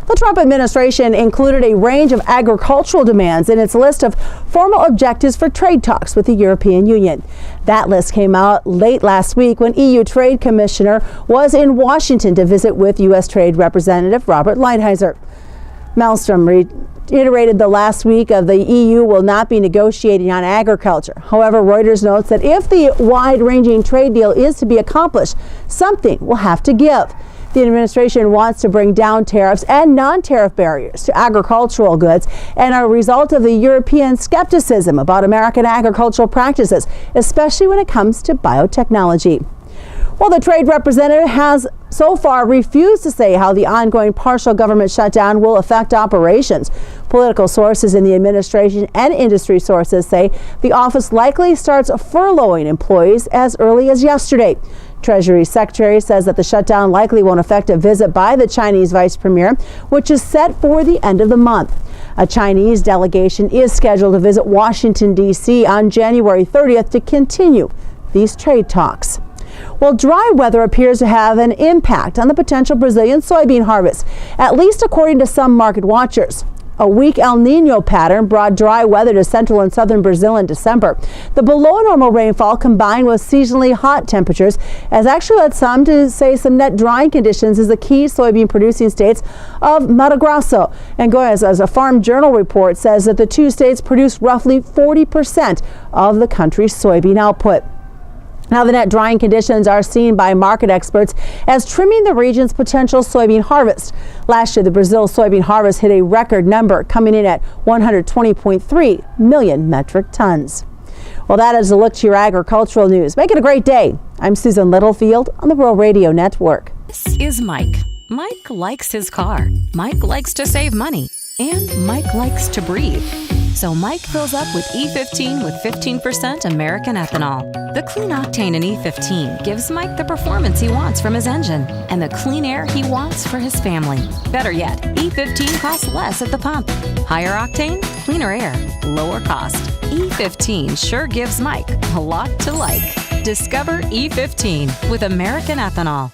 The Trump administration included a range of agricultural demands in its list of formal objectives for trade talks with the European Union. That list came out late last week when EU Trade Commissioner was in Washington to visit with U.S. Trade Representative Robert Lighthizer. Malmstrom reiterated the last week of the EU will not be negotiating on agriculture. However, Reuters notes that if the wide-ranging trade deal is to be accomplished, something will have to give. The administration wants to bring down tariffs and non-tariff barriers to agricultural goods and are a result of the European skepticism about American agricultural practices, especially when it comes to biotechnology. Well, the trade representative has so far refused to say how the ongoing partial government shutdown will affect operations. Political sources in the administration and industry sources say the office likely starts furloughing employees as early as yesterday. Treasury Secretary says that the shutdown likely won't affect a visit by the Chinese vice premier, which is set for the end of the month. A Chinese delegation is scheduled to visit Washington, D.C. on January 30th to continue these trade talks. Well, dry weather appears to have an impact on the potential Brazilian soybean harvest, at least according to some market watchers. A weak El Nino pattern brought dry weather to central and southern Brazil in December. The below normal rainfall combined with seasonally hot temperatures has actually led some to say some net drying conditions is the key soybean producing states of Mato Grosso. And Goiás, as a Farm Journal report, says that the two states produce roughly 40% of the country's soybean output. Now, the net drying conditions are seen by market experts as trimming the region's potential soybean harvest. Last year, the Brazil soybean harvest hit a record number, coming in at 120.3 million metric tons. Well, that is a look to your agricultural news. Make it a great day. I'm Susan Littlefield on the Rural Radio Network. This is Mike. Mike likes his car. Mike likes to save money. And Mike likes to breathe. So Mike fills up with E15 with 15% American ethanol. The clean octane in E15 gives Mike the performance he wants from his engine and the clean air he wants for his family. Better yet, E15 costs less at the pump. Higher octane, cleaner air, lower cost. E15 sure gives Mike a lot to like. Discover E15 with American ethanol.